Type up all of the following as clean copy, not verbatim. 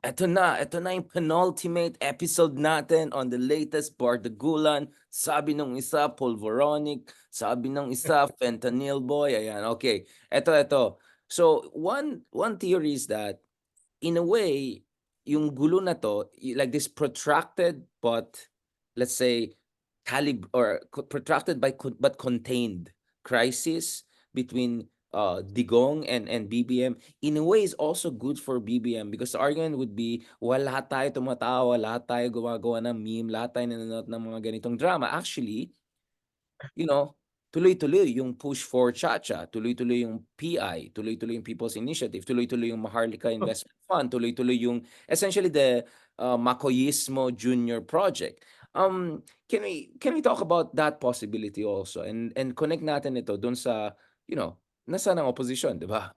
Ito na yung penultimate episode natin on the latest Bardagulan. Sabi nung isa, Pulveronic. Sabi nung isa, Fentanyl Boy. Ayan, okay. Ito. So, one theory is that, in a way, yung gulo na to, like this protracted but, let's say, protracted but contained crisis between Digong and BBM, in a way is also good for BBM, because the argument would be, well, lahat tayo tumatawa, lahat tayo gumagawa ng meme, lahat tayo nanonood ng mga ganitong drama. Actually, you know, tuloy-tuloy yung push for Chacha, tuloy-tuloy yung PI, tuloy-tuloy yung People's Initiative, tuloy-tuloy yung Maharlika Investment Fund, tuloy-tuloy yung essentially the Makoyismo Junior Project. Can we talk about that possibility also, and connect natin ito dun sa, nasa ng opposition, di ba?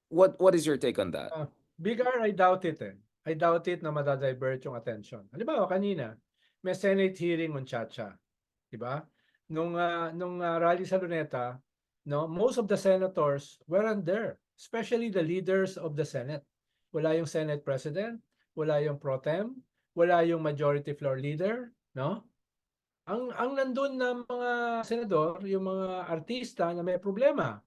What is your take on that? Big R, I doubt it eh. I doubt it na madadivert yung attention. Halimbawa, kanina, may Senate hearing on Chacha. Diba? Nung rally sa Luneta, no, most of the senators weren't there, especially the leaders of the Senate. Wala yung Senate President, wala yung pro tem, wala yung majority floor leader, no? Ang nandun na mga senador, yung mga artista na may problema,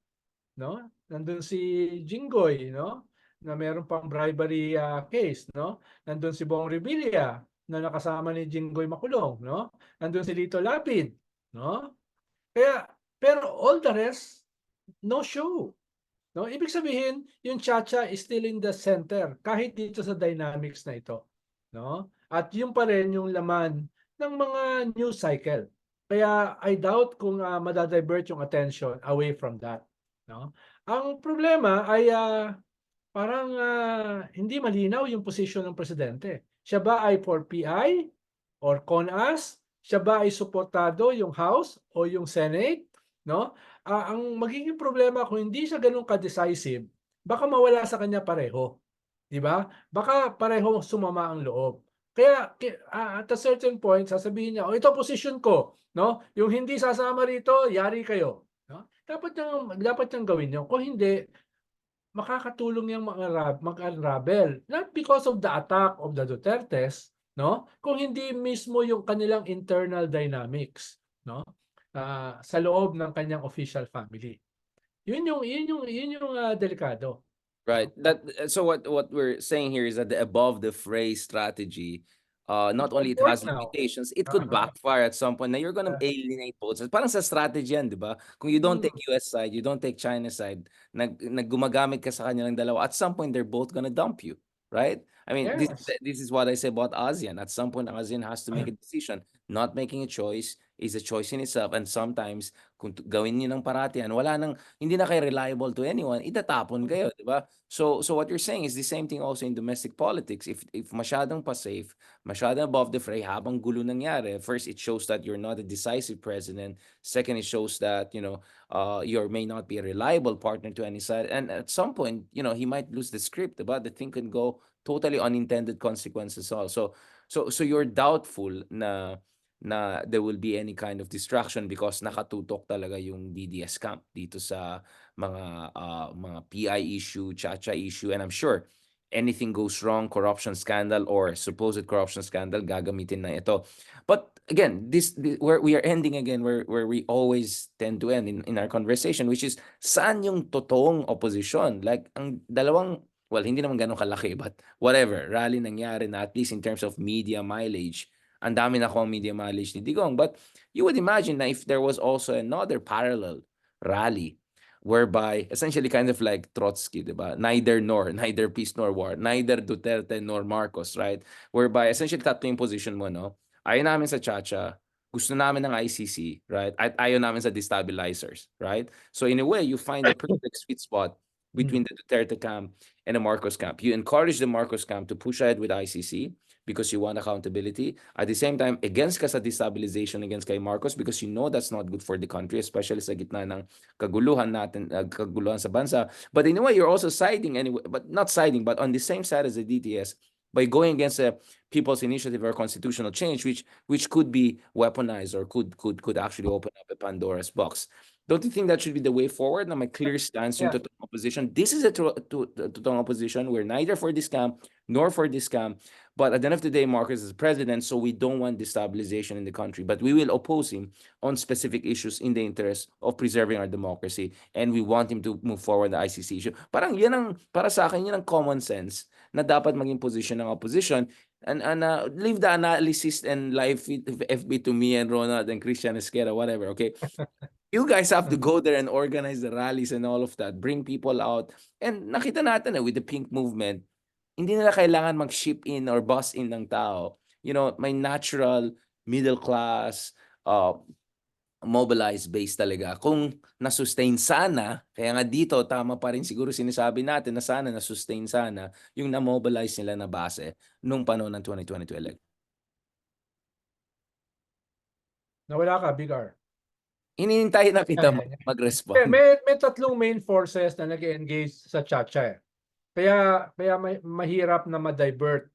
no? Nandun si Jinggoy, no? Na meron pang bribery case, no? Nandun si Bong Revilla na nakasama ni Jinggoy makulong, no? Nandun si Lito Lapid, no? Kaya pero all the rest no show. No? Ibig sabihin, yung Chacha is still in the center kahit dito sa dynamics na ito, no? At yung pa rin yung laman ng mga news cycle. Kaya I doubt kung madadivert yung attention away from that, no? Ang problema ay parang hindi malinaw yung position ng presidente. Siya ba ay for PI or CONAS? Siya ba ay suportado yung House o yung Senate? No? Ang magiging problema kung hindi siya ganun ka-decisive, baka mawala sa kanya pareho. 'Di ba? Baka pareho sumama ang loob. Kaya at a certain point sasabihin niya, "Oh, ito position ko." No? Yung hindi sasama rito, yari kayo. No? Dapat niyang gawin 'yon. Kung hindi, makakatulong yung mag-unravel. Not because of the attack of the Dutertes, no? Kung hindi mismo yung kanilang internal dynamics, no? Sa loob ng kanyang official family. Yun yung delikado. Right. So what we're saying here is that the above the fray strategy, It not won't only it work has now. limitations, it could backfire at some point. Now you're gonna alienate both sides. Parang sa strategy yan, di ba? Kung you don't take US side, you don't take China side, naggumagamit ka sa kanilang dalawa, at some point they're both gonna dump you, right? I mean, Yes. this is what I say about ASEAN. At some point, ASEAN has to make a decision. Not making a choice is a choice in itself, and sometimes kung gawin niyo ng paratihan, hindi na kayo reliable to anyone, itatapon kayo, di ba? So what you're saying is the same thing also in domestic politics. If masyadong pa-safe, masyadong above the fray, habang gulo nangyari, first it shows that you're not a decisive president. Second, it shows that you may not be a reliable partner to any side. And at some point, he might lose the script. Diba? The thing can go totally unintended consequences also. So you're doubtful na there will be any kind of distraction because nakatutok talaga yung DDS camp dito sa mga PI issue, Chacha issue, and I'm sure anything goes wrong, corruption scandal or supposed corruption scandal, gagamitin na ito. But again, this where we are ending again where we always tend to end in our conversation, which is saan yung totoong opposition? Like ang dalawang, well, hindi naman ganun kalaki, but whatever, rally nangyari na at least in terms of media mileage, ang dami na akong media mileage ni Digong. But you would imagine na if there was also another parallel rally whereby essentially kind of like Trotsky, diba? Neither nor, neither peace nor war, neither Duterte nor Marcos, right? Whereby essentially tatlo yung position mo, no? Ayaw namin sa Chacha, gusto namin ng ICC, right? At ayaw namin sa destabilizers, right? So in a way, you find the perfect sweet spot between the Duterte camp and the Marcos camp. You encourage the Marcos camp to push ahead with ICC because you want accountability. At the same time, against ka sa destabilization against kay Marcos because you know that's not good for the country, especially sa gitna ng kaguluhan natin, kaguluhan sa bansa. But in a way, you're also siding anyway, but not siding, but on the same side as the DTS by going against a people's initiative or constitutional change, which could be weaponized or could actually open up a Pandora's box. Don't you think that should be the way forward na may clear stance yung Yeah. totoong opposition? This is a totoong opposition. We're neither for this camp nor for this camp. But at the end of the day, Marcos is president, so we don't want destabilization in the country. But we will oppose him on specific issues in the interest of preserving our democracy. And we want him to move forward the ICC issue. Parang yan ang, para sa akin, yan ang common sense na dapat maging position ng opposition. And leave the analysis and live FB to me and Ronald and Christian Esquera, whatever, okay? You guys have to go there and organize the rallies and all of that, bring people out. And nakita natin with the pink movement, hindi nila kailangan mag-ship in or bus in ng tao. You know, may natural middle class mobilized base talaga. Kung na-sustain sana, kaya nga dito tama pa rin siguro sinasabi natin na sana na-sustain sana yung na-mobilize nila na base nung panahon ng 2022 election. Nawala ka, Big R. Hinihintay na kita Ayan. mag-respond. May tatlong main forces na nag-engage sa Chacha. Kaya mahirap na ma-divert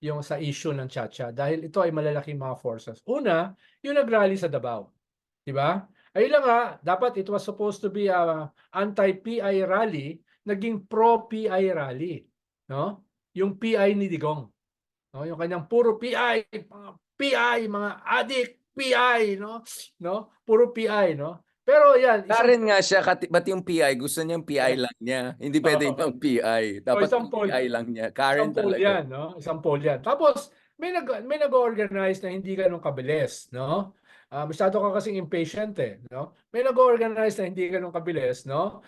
yung sa issue ng Chacha dahil ito ay malalaking mga forces. Una, yung nag-rally sa Davao. Di ba? Ayun lang nga, dapat it was supposed to be a anti-PI rally, naging pro-PI rally. No? Yung PI ni Digong. No? Yung kanyang puro PI, mga PI, mga addict, PI, no? Puro PI, no? Pero yan, Karen nga siya, ba't yung PI? Gusto niya yung PI lang niya. Hindi pwede Oo. ibang PI. Dapat isang yung poll, PI lang niya. Karen isang poll talaga. yan, no? Isang poll yan. Tapos may nag-organize na hindi ganun kabilis, no? Masyado ka kasing impatient no? May nag-organize na hindi ganun kabilis, no?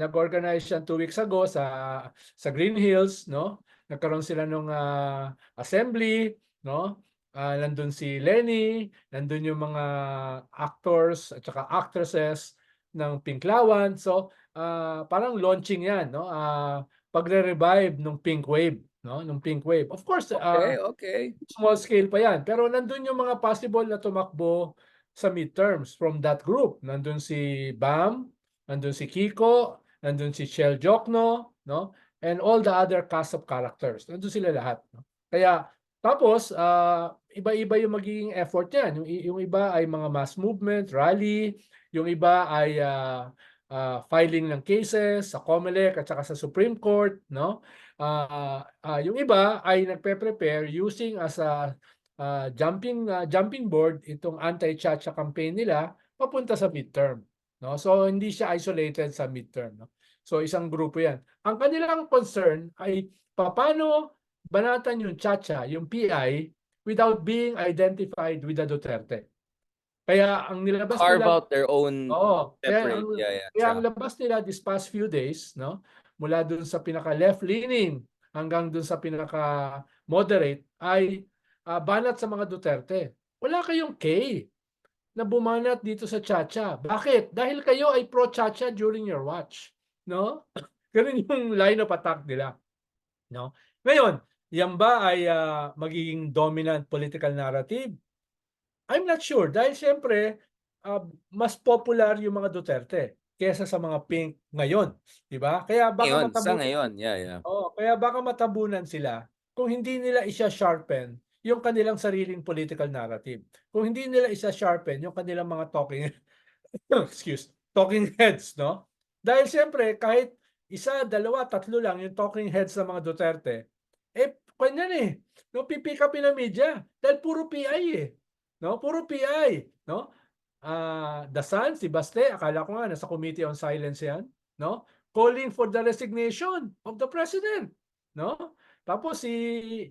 Nag-organize siya 2 weeks ago sa Green Hills, no? Nagkaroon sila nung assembly, no? Nandun si Lenny, nandun yung mga actors at saka actresses ng Pinklawan. So, parang launching yan, no? Pagre-revive nung Pink Wave, no? Nung Pink Wave. Of course, Okay. small scale pa yan. Pero nandun yung mga possible na tumakbo sa midterms from that group. Nandun si Bam, nandun si Kiko, nandun si Shell Jokno, no? And all the other cast of characters. Nandun sila lahat. No? Kaya, tapos, iba-iba yung magiging effort yan. Yung iba ay mga mass movement, rally. Yung iba ay filing ng cases sa COMELEC at saka sa Supreme Court, no? Yung iba ay nagpe-prepare using as a jumping board itong anti-chacha campaign nila papunta sa midterm, no? So hindi siya isolated sa midterm, no? So isang grupo 'yan. Ang kanilang concern ay paano banatan yung chacha, yung PI without being identified with the Duterte. Kaya ang nilabas Carve nila, out their own separate. kaya ang labas nila this past few days, no? Mula dun sa pinaka left-leaning hanggang dun sa pinaka moderate ay banat sa mga Duterte. Wala kayong K na bumanat dito sa Chacha. Bakit? Dahil kayo ay pro-Chacha during your watch, no? Ganun yung line of attack nila, no? Ngayon, yan ba ay magiging dominant political narrative? I'm not sure dahil siyempre mas popular yung mga Duterte kaysa sa mga Pink ngayon, 'di ba? Kaya baka Ngayon, sa matabunan, ngayon. Yeah. kaya baka matabunan sila kung hindi nila isa-sharpen yung kanilang sariling political narrative. Kung hindi nila isa-sharpen yung kanilang mga talking heads, no? Dahil siyempre kahit isa, dalawa, tatlo lang yung talking heads ng mga Duterte, kanyan no, pipick up ng media dahil puro PI no? Puro PI, no? The Sun, si Baste, akala ko nga nasa Committee on Silence yan, no? Calling for the resignation of the president, no? Tapos the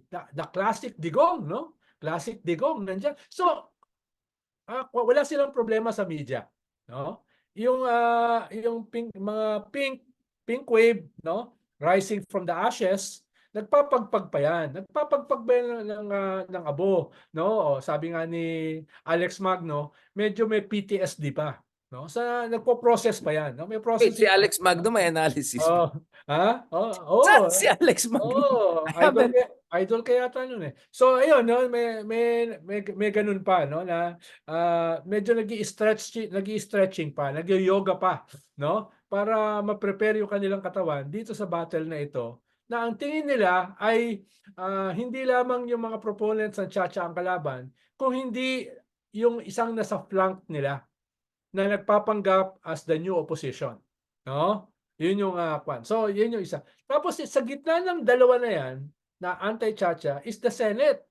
classic Digong, no? Classic Digong nandiyan. So, wala silang problema sa media, no? Yung mga pink wave, no? Rising from the ashes, nagpapagpag pa yan. Nagpapagpag pa yan ng abo, no? O, sabi nga ni Alex Magno, medyo may PTSD pa, no? Nagpo-process pa yan, no? May Wait, si processing. Alex Magno may analysis pa. Oh, ha? Saan si Alex Magno? I haven't. Idol kaya yata nun eh. So ayun, no, may ganun pa, no, na medyo nag-i-stretching pa, nag-yoga pa, no, para ma-prepare yung kanilang katawan dito sa battle na ito. Na ang tingin nila ay hindi lamang yung mga proponents ng Chacha ang kalaban, kung hindi yung isang nasa flank nila, na nagpapanggap as the new opposition, no? Yun yung kwan. So, yun yung isa. Tapos sa gitna ng dalawa na yan, na anti-chacha, is the Senate,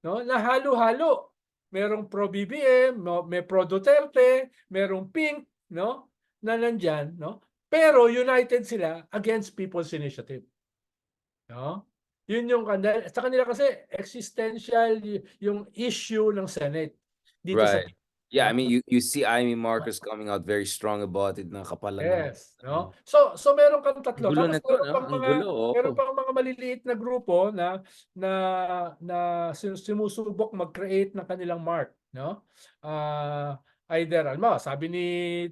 no? Na halo-halo. Merong pro BBM, may pro Duterte, merong pink, no? Na nandyan, no? Pero united sila against People's Initiative. No? Yun yung sa kanila kasi existential yung issue ng Senate dito sa Right. Yeah, I no? mean, you see Amy Marcos coming out very strong about it na kapalan ng Yes, no? So meron kang ang tatlo. gulo Tapos nito 'no, ang gulo, oo. meron pang mga maliliit na grupo na na simusubok mag-create ng kanilang mark, no? Either sabi ni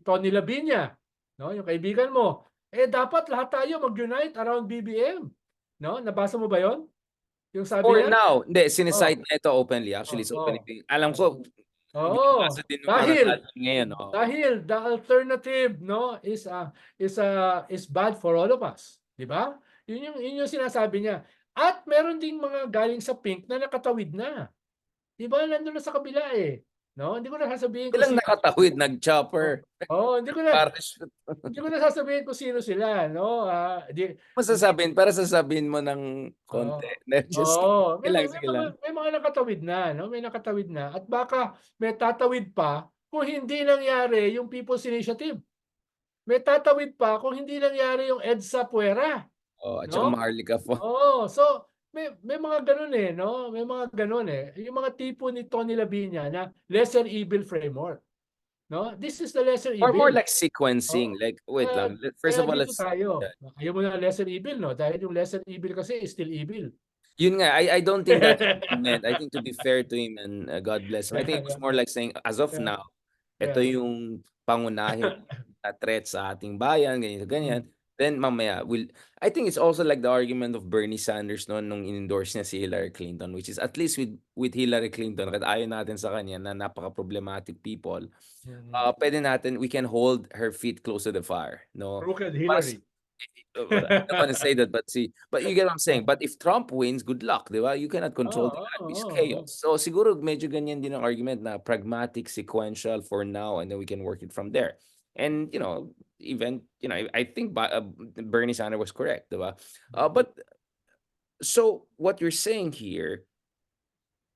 Tony Labiña, no, yung kaibigan mo, dapat lahat tayo mag-unite around BBM, no? Nabasa mo ba 'yon? Yung sabi For niya? now, hindi Oh, sini-cite na ito openly, actually oh, it's oh. openly being alam Oh. ko Oo, binabasa din ng mga dahil nag-aaral ngayon, oo. dahil the alternative, no, is bad for all of us, 'di ba? Yun yung sinasabi niya. At meron ding mga galing sa pink na nakatawid na. 'Di ba nandun na sa kabila eh, no? Hindi ko na sasabihin kung Silang sino. nakatawid, Oh, nag-chopper, oo, parachute. hindi ko na sasabihin kung sino sila, no? Hindi Para sasabihin mo ng Oo. konti. Hindi, just kidding. Oo, Sige lang, sige lang. may mga nakatawid na, 'no, may nakatawid na at baka may tatawid pa kung hindi nangyari yung People's Initiative. May tatawid pa kung hindi nangyari yung EDSA Puwera, Oo, at saka 'no? Maharlika po. Oo, so may mga gano'n, eh, 'no, may mga gano'n, eh. Yung mga tipo ni Tony Labiña na lesser evil framework, 'no? This is the lesser Or more evil. like sequencing, Oo, like wait kaya lang, first kaya of all, dito let's tayo. Ayaw mo ng lesser evil, 'no? Dahil yung lesser evil kasi is still evil. yun nga, I don't think that's what he meant. I think to be fair to him and, God bless him, I Yeah, think it was yeah, more like saying, as of yeah, now, ito yeah. yung pangunahing threat sa ating bayan, ganito, ganyan. Mm. Then mamaya, I think it's also like the argument of Bernie Sanders noon nung in-endorse niya si Hillary Clinton, which is at least with Hillary Clinton, kahit ayaw natin sa kanya na napaka-problematic people, Mm. puwede natin, we can hold her feet close to the fire, no? Crooked Para Hillary. I don't wanna say that, but you get what I'm saying. But if Trump wins, good luck, 'di ba? You cannot control the Oo, it's oo, oo. chaos. So siguro medyo ganyan din ang argument na pragmatic, sequential for now, and then we can work it from there. And, I think Bernie Sanders was correct, 'di ba? But so what you're saying here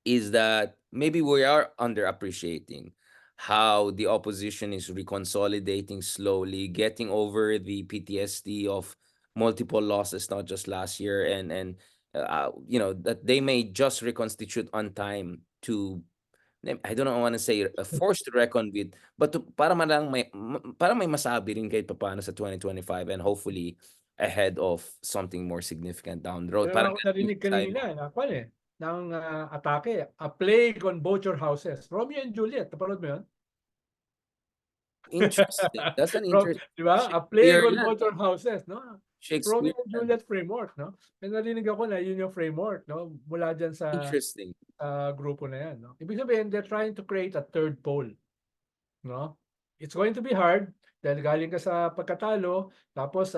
is that maybe we are underappreciating how the opposition is reconsolidating slowly, getting over the PTSD of multiple losses, not just last year, that they may just reconstitute on time to I don't know, I want to say a force to reckon with, but para may masabi rin kahit papaano sa 2025 and hopefully ahead of something more significant down the road. Meron Parang akong ganun yung narinig mensahe kanina mo. na kwan, ng atake, A Plague on Both Your Houses. Romeo and Juliet, napanood mo 'yun? Interesting. That's an 'Di ba? A Plague Shakespeare on 'yan, Both Your Houses, 'no? Romeo Shakespeare and 'yan. Juliet framework, 'no? May narinig ako na yun yung framework, 'no, mula diyan Interesting. sa grupo na 'yan, 'no? Ibig sabihin they're trying to create a third pole. 'No? It's going to be hard dahil galing ka sa pagkatalo tapos,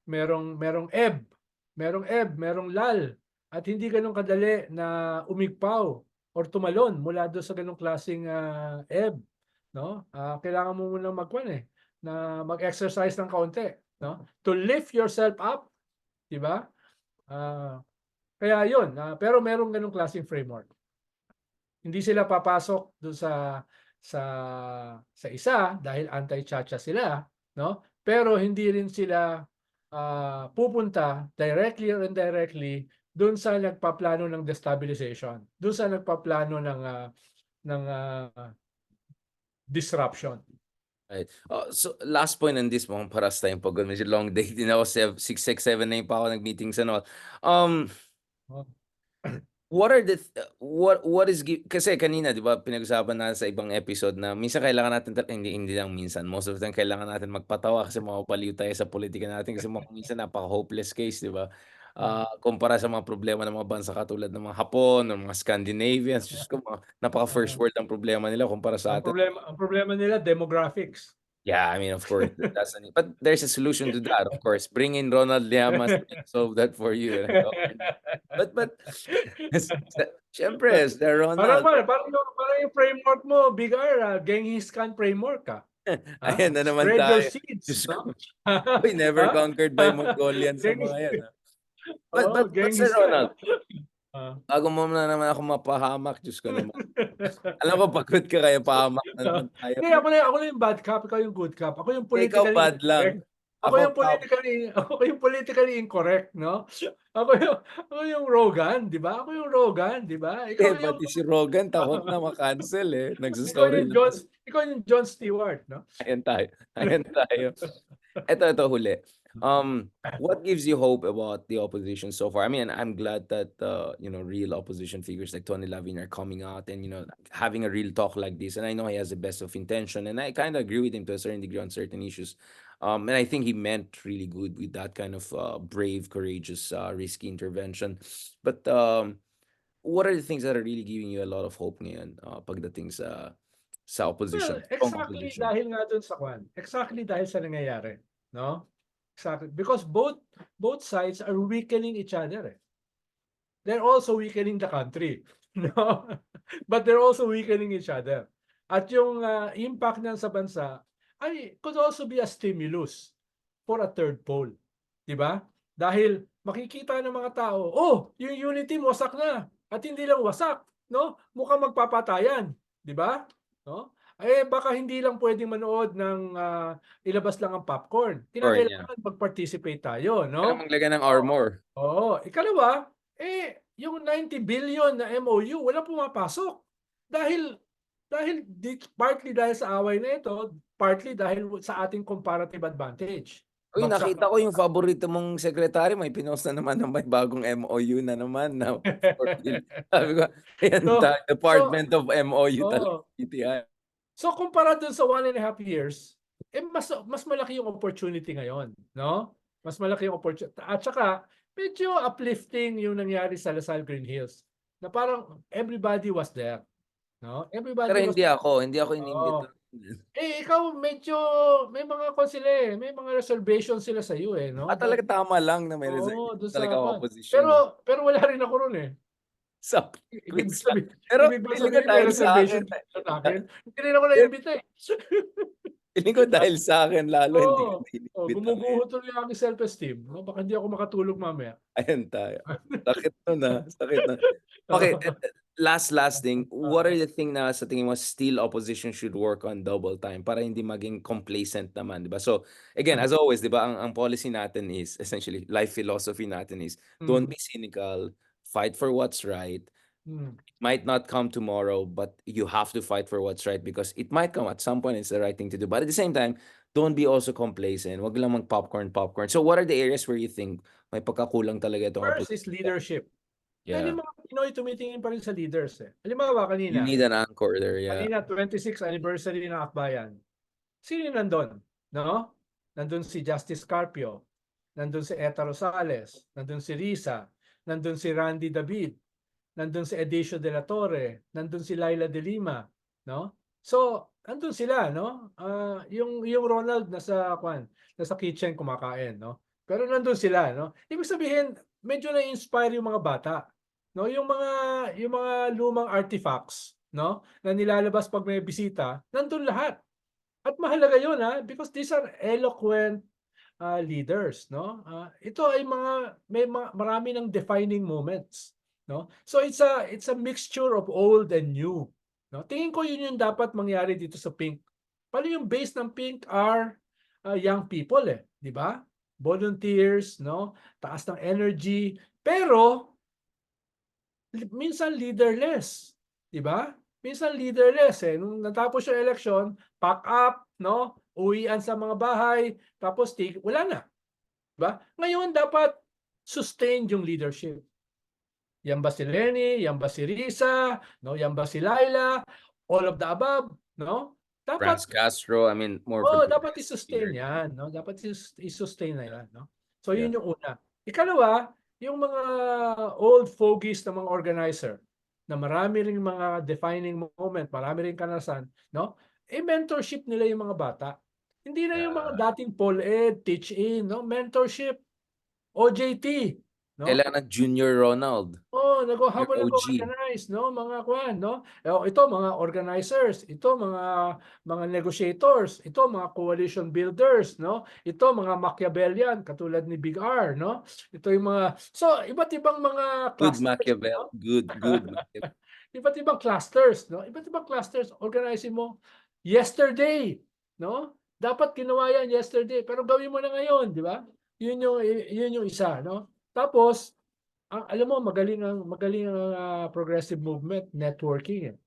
merong ebb, merong lull at hindi gano'n kadali na umigpaw or tumalon mula do'n sa gano'ng klaseng, ebb, 'no? Kailangan mo munang na mag-exercise ng kaunti, 'no? To lift yourself up, 'di ba? Ah, Kaya 'yun, pero merong gano'ng klaseng framework. Hindi sila papasok dun sa isa dahil anti-Chacha sila, 'no? Pero hindi rin sila, pupunta directly or indirectly dun sa nagpaplano ng destabilization, dun sa nagpaplano ng disruption. Right. So last point on this, mukhang paras tayong pagod, medyo long day din ako, 6, 7 na yung pa ako nag-meetings and all. Oh, What are the what is kasi kanina 'di ba pinag-usapan natin sa ibang episode na minsan kailangan natin hindi lang minsan, most of the time kailangan natin magpatawa kasi mapapaliw tayo sa politika natin kasi minsan napaka-hopeless case, 'di ba? hmm. Kumpara sa mga problema ng mga bansa katulad ng mga Hapon or mga Scandinavians, Diyos ko, napaka-first Oo. world ang problema nila kumpara sa atin. Ang problema nila demographics. Yeah, I mean, of course, but there's a solution to that, of course. Bring in Ronald Llamas to solve that for you. But Siyempre, Sir Parang Ronald. parang yung framework mo, Big R, Genghis Khan framework, Ayan na naman Spread your tayo. seeds, Diyos ko. no? Uy, never Ha? conquered by Mongolians sa Genghis mga yan, But Sir Genghis Khan. Ronald, bago mo na naman ako mapahamak, Diyos ko naman. Alam ko pagod ka kaya pahamak na naman tayo. Hindi, ako na yung bad cop, ikaw yung good cop. Ako yung Ikaw politically bad lang. incorrect. Ako Ako yung cop. politically incorrect, no? Ako yung Rogan, di ba? Ako yung Rogan, di ba? Ikaw yung Pati si Rogan takot na makancel eh. ikaw Nagsastory yung na John, kasi. ikaw yung John Stewart, no? Ayan tayo. Ayan tayo. Ito huli. What gives you hope about the opposition so far? I mean, I'm glad that real opposition figures like Tony Lavin are coming out and having a real talk like this. And I know he has the best of intention, and I kind of agree with him to a certain degree on certain issues. And I think he meant really good with that kind of brave, courageous, risky intervention. But what are the things that are really giving you a lot of hope ngayon pagdating sa Well, opposition, strong exactly opposition? dahil nga dun sa kwan. Exactly dahil sa nangyayari, no? Exactly. Because both sides are weakening each other. They're also weakening the country, no? But they're also weakening each other. At yung impact niyan sa bansa could also be a stimulus for a third pole, 'di ba? Dahil makikita ng mga tao, oh, yung unity wasak na. At hindi lang wasak, no? Mukhang magpapatayan, 'di ba? No? Baka hindi lang pwedeng manood ng ilabas lang ang popcorn. Or niya. Kinakailangan mag-participate tayo, Kailangan no? maglagay ng armor. Oo. Ikalawa, yung 90 billion na MOU, walang pumapasok. Dahil partly dahil sa away na ito, partly dahil sa ating comparative advantage. Uy, Bagsak nakita ko yung paborito mong sekretary may pinost na naman ng may bagong MOU na naman na 4 billion. Sabi ko, ayan So, tayo, so, Department of MOU talaga, oh, PTI. so kumpara dun sa 1.5 years, mas malaki yung opportunity ngayon, no? Mas malaki yung opportunity. At saka, medyo uplifting yung nangyari sa Lasal Green Hills. Na parang everybody was there, no? Pero Everybody was hindi ako inimbita. Oo. Ikaw medyo may mga sila may mga reservations sila sa iyo no? Talaga tama lang na may Oo, reservation doon sa talaga ako kwan. opposition, Pero wala rin ako ron Sa Ibig quiz lang. sabihin, Pero ibig ba feeling ko sabihin may dahil sa reservation akin ka sa akin? Hindi rin ako naimbita feeling ko dahil sa akin lalo hindi ka Oo. na inimbita ngayon. Gumuguho tuloy ang aking self-esteem. No? Baka hindi ako makatulog mamaya. Ayan tayo. Sakit nun, sakit nun. Okay, last thing, what are the thing na sa tingin mo still opposition should work on double time para hindi maging complacent naman, 'di ba? So, again, as always, 'di ba, ang policy natin is essentially life philosophy natin is don't Mm. be cynical, fight for what's right. Mm. Might not come tomorrow, but you have to fight for what's right because it might come at some point. It's the right thing to do. But at the same time, don't be also complacent. Wag lang mag-popcorn. So what are the areas where you think may pagkakulang talaga itong First is opposition? leadership. Dahil Yeah. yung mga Pinoy tumitingin pa rin sa leaders Halimbawa You kanina, need an anchor there, yeah. 26th anniversary ng Akbayan. Sino yung nandun? No? Nandun si Justice Carpio, nandun si Eta Rosales, nandun si Risa, nandun si Randy David, nandun si Edicio de la Torre, nandun si Laila de Lima, no? So, nandun sila, no? Yung Ronald nasa kitchen kumakain, no? Pero nandun sila, no? Ibig sabihin, medyo na-inspire yung mga bata, no? Yung mga lumang artifacts, no? Na nilalabas pag may bisita, nandun lahat. At mahalaga 'yun because these are eloquent leaders, no? Ito ay marami ng defining moments, no? So it's a mixture of old and new, no? Tingin ko 'yun yung dapat mangyari dito sa Pink. Palo yung base ng Pink are young people 'di ba? Volunteers, no? Taas ng energy, pero minsan leaderless, 'di ba? Minsan leaderless nung natapos yung election, pack up, no? Uwian sa mga bahay, tapos wala na, 'di ba? Ngayon dapat sustained yung leadership. Yan ba si Lenny, yan ba si Risa, no? Yan ba si Laila, all of the above, no? Dapat Franz Castro, I mean, more from the dapat best i-sustain leader. 'yan, no? Dapat i-sustain na 'yan, no? So Yeah. 'yun yung una. Ikalawa, yung mga old fogies na mga organizer na marami ring mga defining moment, marami ring karanasan, no? Mentorship nila yung mga bata. Hindi na yung mga Yeah. dating Paul Ed, teach in, no? Mentorship, OJT, no? Kailangan ng Junior Ronald. Your habang OG. nag-o-organize, no, mga kuwan, no? Ito mga organizers, ito mga negotiators, ito mga coalition builders, no? Ito mga Machiavellian katulad ni Big R, no? Ito yung mga so iba't ibang mga Good clusters, Machiavelli. no? Good Machiavelli. Iba't ibang clusters, no? Iba't ibang clusters, organizin mo yesterday, no? Dapat ginawa yan yesterday, pero gawin mo na ngayon, di ba? Yun yung isa, no? Tapos, alam mo magaling ang progressive movement networking,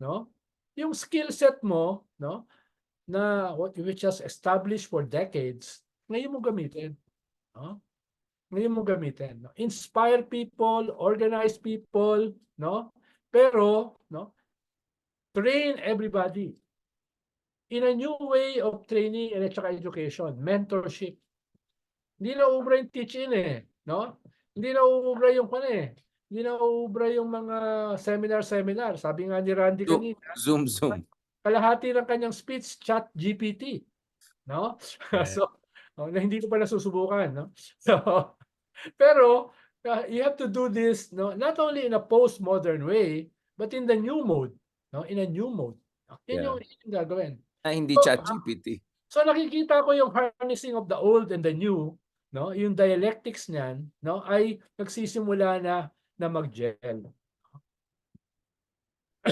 no? Yung skill set mo, no, na which has established for decades, ngayon mo gamitin, no? Ngayon mo gamitin, no? Inspire people, organize people, no? Pero, no, train everybody in a new way of training and saka education, mentorship. Hindi na ubra yung teach-in no? Hindi na ubra yung hindi na ubra yung mga seminar. Sabi nga ni Randy kanina, Zoom. kalahati ng kanyang speech chat GPT, no? Yeah. So, na hindi ko pa nasusubukan, no? So, pero you have to do this, no, not only in a postmodern way, but in the new mode, no? In a new mode. Yeah. Yun yung gagawin. Hindi So, ChatGPT. so nakikita ko yung harnessing of the old and the new, no? Yung dialectics niyan, no, ay nagsisimula na mag-gel.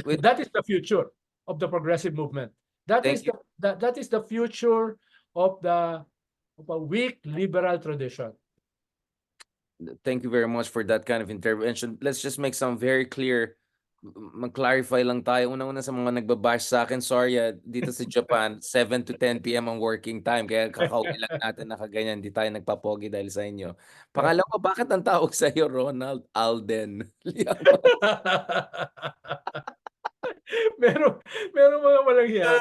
Wait, That is the future of the progressive movement. That is thank you. the future of a weak liberal tradition. Thank you very much for that kind of intervention. Let's just make some very clear, mag-clarify lang tayo. Unang-una sa mga nagbabash sa akin, sorry, dito sa Japan, 7 to 10 p.m. ang working time. Kaya kakauwi lang natin nakaganyan. Hindi tayo nagpapogi dahil sa inyo. Pangalawa, bakit ang tawag sa iyo Ronald Alden? Meron mga walang hiya.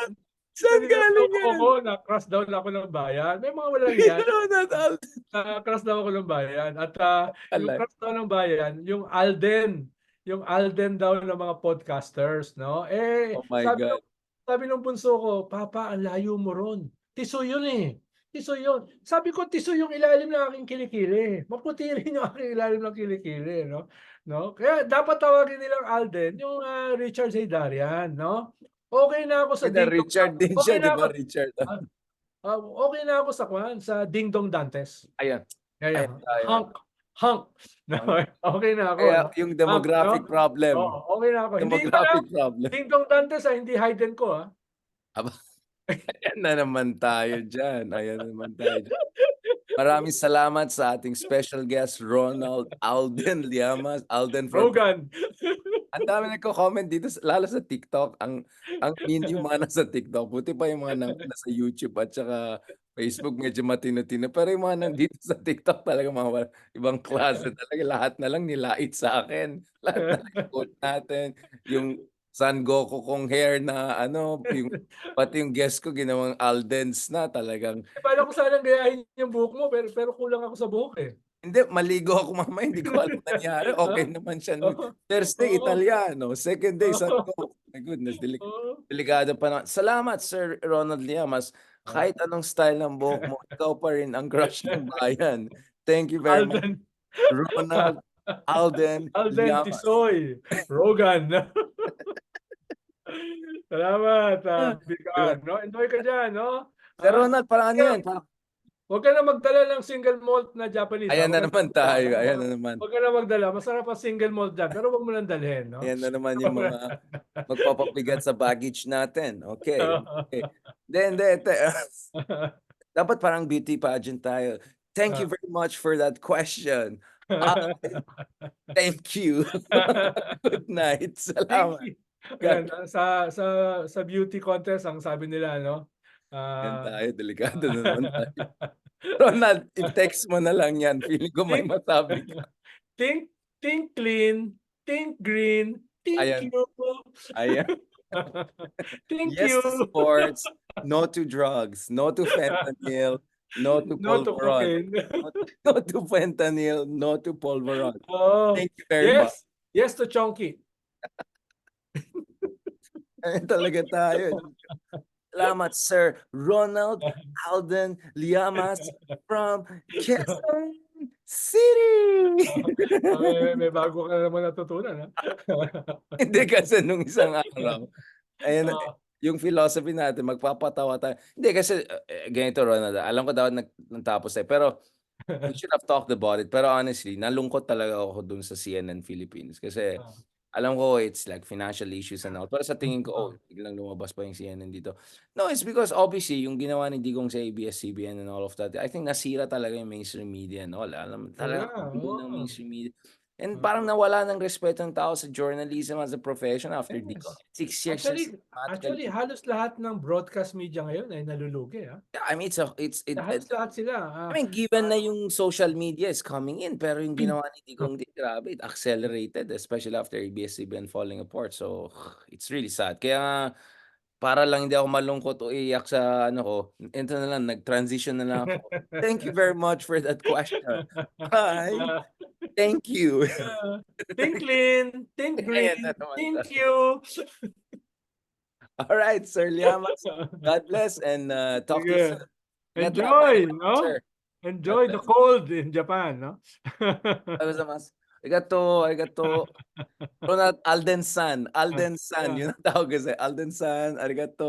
Saan galing Niloloko yan? ko na crush down ako ng bayan. May mga walang hiya. Ronald Alden. Crush daw ako ng bayan. At yung Alay. crush daw ng bayan, yung Alden. Yung Alden daw ng mga podcasters, no? Oh my Sabi God. nung bunso ko, Papa, ang layo mo ron. Tisoy yun Tisoy yun. Sabi ko, tisoy yung ilalim ng aking kilikili. Maputi rin yung aking ilalim ng kilikili, no? No? Kaya dapat tawagin nilang Alden yung Richard Zaidarian, no? Okay na ako sa Kaya Ding Dong. Richard din siya, Okay di na ako. ba Richard? Okay na ako sa Ding Dong Dantes. Ayan. Kaya Ayan tayo. hunk. No, okay na ako. Kaya No? yung Hunk, demographic no? problem. Oo, okay na ako. Hindi pala Demographic problem. Ding Dong Dantes, hindi Hayden ko. Aba, ayan na naman tayo dyan. Ayan na naman tayo dyan. Maraming salamat sa ating special guest, Ronald Alden Llamas. Alden from... Rogan. Ang dami nagko-comment dito, lalo sa TikTok. Ang minumana sa TikTok. Buti pa yung mga nasa YouTube at saka Facebook, medyo matino-tino. Pero yung mga nandito sa TikTok talaga mga ibang klase talaga. Lahat na lang nilait sa akin. Lahat na lang quote natin. Yung San Goku kong hair na pati yung guest ko ginawang Aldens na talagang. Bala ko sanang gayahin yung buhok mo, pero kulang ako sa buhok Hindi, maligo ako mamaya. Hindi ko alam nangyari. Okay naman siya. First day, Oo. Italiano. Second day, San Oo. Goku. My goodness, Oo. delikado pa na. Salamat, Sir Ronald Llamas. Kahit anong style ng buhok mo, ikaw pa rin ang crush ng bayan. Thank you very much, Alden. Ronald Alden Alden Llamas. Tisoy. Rogan. Salamat, Big R, no? Enjoy ka dyan, no? Sir Ronald, parang ano yan? Huwag ka na magdala ng single malt na Japanese. Ayan na Huwag naman tayo. Ayan na naman. ka na magdala. Masarap ang single malt dyan, pero huwag mo nang dalhin, no? Ayan na naman yung mga magpapabigat sa baggage natin. Okay. Hindi. Dapat parang beauty pageant tayo. Thank you very much for that question. Thank you. Good night. Salamat. Ayan, sa beauty contest, ang sabi nila, no? Yan tayo, delikado na naman tayo. Ronald, i-text mo na lang yan. Feeling ko may masabi ka. Think clean, think green, think Ayan. you. Ayan. Thank Yes you. to sports, no to drugs, no to fentanyl, no to No to pulveron. cocaine. No to fentanyl, no to pulveron. Oh, Thank you very much. Yes to chonky. Ayan talaga tayo. Salamat, Sir Ronald Alden Llamas from Quezon Siri! May bago ka na naman natutunan, ha? Hindi kasi nung isang araw, ayan, Oo. yung philosophy natin magpapatawa tayo. Hindi kasi, ganito Ronald, alam ko dapat natapos tayo, pero we should have talked about it. Pero honestly, nalungkot talaga ako dun sa CNN Philippines kasi Oo. alam ko it's like financial issues and all. Pero sa tingin ko, oh, Oo. biglang lumabas pa yung CNN dito. No, it's because obviously yung ginawa ni Digong sa ABS-CBN and all of that, I think nasira talaga yung mainstream media and all. Alam mo, Wala, talagang ang gulo ng oo. mainstream media. And parang Oo. nawala ng respeto ng tao sa journalism as a profession after Digong. Yes. 6 years siya Actually systematically. halos lahat ng broadcast media ngayon ay nalulugi, Yeah, I mean, halos lahat sila, I mean, given na yung social media is coming in, pero yung ginawa ni Digong din, grabe, it accelerated, especially after ABS-CBN falling apart. So, it's really sad. Kaya nga, para lang hindi ako malungkot o iiyak sa ano ko, ito na lang, nag-transition na lang ako. Thank you very much for that question. Bye. Ah, Thank you. think clean, think Ayan na green, naman thank tayo. you. Alright, Sir Llamas. God bless and talk to you Sige, soon. Ingat lang. Maraming enjoy, salamat, sir. 'no? God Enjoy the bless. cold in Japan, 'no? ありがとうございます。ありがとう、ありがとう。Ronald Alden San, Alden San, Yeah. yun ang tawag kasi, Alden San, arigato.